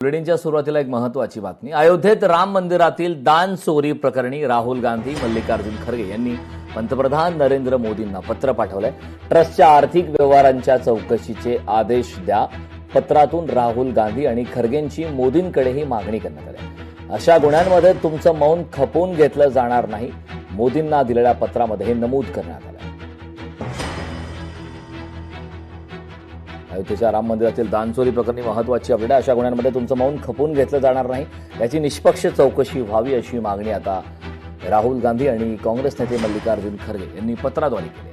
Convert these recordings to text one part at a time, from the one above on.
बुलेटिनच्या सुरुवातीला एक महत्त्वाची बातमी. अयोध्येत राम मंदिरातील दान चोरी प्रकरणी राहुल गांधी, मल्लिकार्जुन खरगे यांनी पंतप्रधान नरेंद्र मोदींना पत्र पाठवलंय. ट्रस्टच्या आर्थिक व्यवहारांच्या चौकशीचे आदेश द्या. पत्रातून राहुल गांधी आणि खरगेंची मोदींकडेही मागणी करण्यात आली. अशा गुन्ह्यांमध्ये तुमचं मौन खपवून घेतलं जाणार नाही. मोदींना दिलेल्या पत्रामध्ये हे नमूद करण्यात आलं. अयोध्येच्या राम मंदिरातील दानचोरी प्रकरणी महत्वाची अपडेट. अशा गुन्ह्यांमध्ये तुमचं मौन खपवून घेतलं जाणार नाही. याची निष्पक्ष चौकशी व्हावी अशी मागणी आता राहुल गांधी आणि काँग्रेस नेते मल्लिकार्जुन खरगे यांनी पत्राद्वारे केली.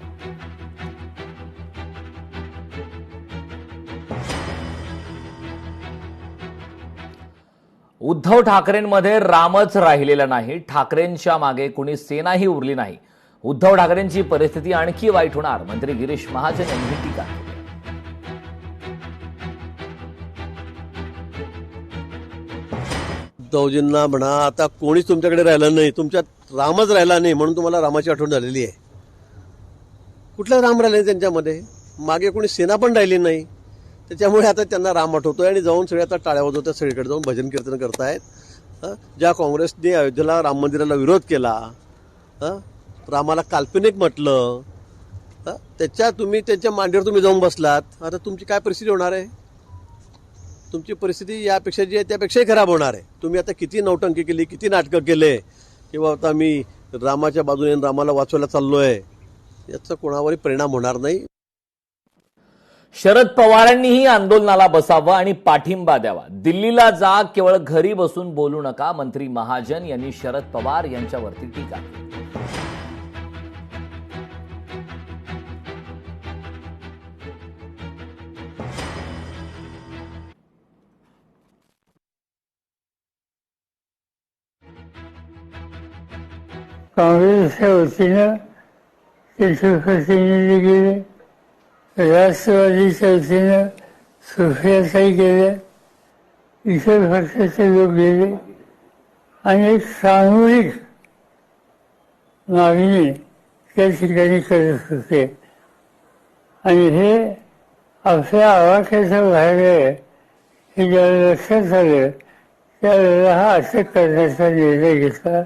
उद्धव ठाकरेंमध्ये रामच राहिलेला नाही. ठाकरेंच्या मागे कुणी सेनाही उरली नाही. उद्धव ठाकरेंची परिस्थिती आणखी वाईट होणार. मंत्री गिरीश महाजन यांनी टीका केली. उद्धवजींना म्हणा, आता कोणीच तुमच्याकडे राहिलं नाही, तुमच्यात रामच राहिला नाही म्हणून तुम्हाला रामाची आठवण झालेली आहे. कुठला राम राहिला नाही त्यांच्यामध्ये, मागे कोणी सेना पण राहिली नाही. त्याच्यामुळे आता त्यांना राम आठवतोय आणि जाऊन सगळे आता टाळ्या वाजवतात, सगळीकडे जाऊन भजन कीर्तन करतायत. ज्या काँग्रेसने अयोध्येला राम मंदिराला विरोध केला, रामाला काल्पनिक म्हटलं, त्यांच्या मांडीवर तुम्ही जाऊन बसलात. आता तुमची काय परिस्थिती होणार आहे? तुमची परिस्थिती यापेक्षा जी आहे त्यापेक्षाही खराब होणार आहे. तुम्ही आता किती नौटंकी केली, किती नाटकं केले किंवा आता मी रामाच्या बाजूने रामाला वाचवायला चाललोय, याचा कोणावरही परिणाम होणार नाही. शरद पवारांनीही आंदोलनाला बसावं आणि पाठिंबा द्यावा. दिल्लीला जा, केवळ घरी बसून बोलू नका. मंत्री महाजन यांनी शरद पवार यांच्यावरती टीका केली. काँग्रेसच्या वतीनं प्रतिनिधी गेले, राष्ट्रवादीच्या वतीनं सुप्रियाताई गेल्या, इतर पक्षाचे लोक गेले आणि एक सामूहिक मागणी त्या ठिकाणी करत होते. आणि हे आपल्या आवाक्याच्या बाहेर आहे हे ज्याला लक्षात आलं त्यावेळेला हा अटक करण्याचा निर्णय घेतला.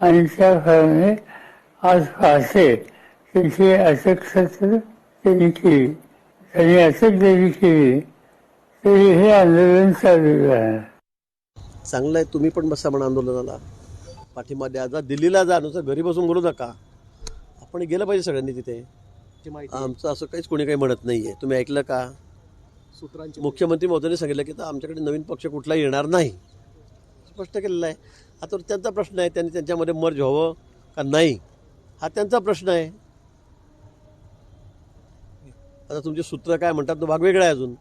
आणि त्याप्रमाणे आज पहाटे त्यांची अटक सत्र त्यांनी केली. त्यांनी अटक जरी केली तरी हे आंदोलन चालू राहणार. चांगलं आहे, तुम्ही पण बसा म्हणा आंदोलनाला, पाठिंबा द्या. जा दिल्लीला जा, नुसतं घरी बसून बोलू नका. आपण गेलं पाहिजे सगळ्यांनी तिथे. आमचं असं काहीच कोणी काही म्हणत नाहीये. तुम्ही ऐकलं का? मुख्यमंत्री महोदयांनी सांगितलं की आमच्याकडे नवीन पक्ष कुठलाही येणार नाही, स्पष्ट केलेलं आहे. आता त्यांचा प्रश्न आहे, त्यांनी त्यांच्यामध्ये मर्ज व्हावं का नाही हा त्यांचा प्रश्न आहे. आता तुमचे सूत्र काय म्हणतात तो भाग वेगळा आहे अजून,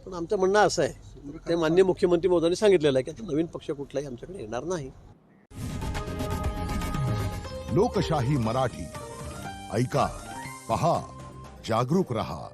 पण आमचं म्हणणं असं आहे, ते माननीय मुख्यमंत्री महोदयांनी सांगितलेलं आहे की आता नवीन पक्ष कुठलाही आमच्याकडे येणार नाही. लोकशाही मराठी ऐका, पहा, जागरूक रहा.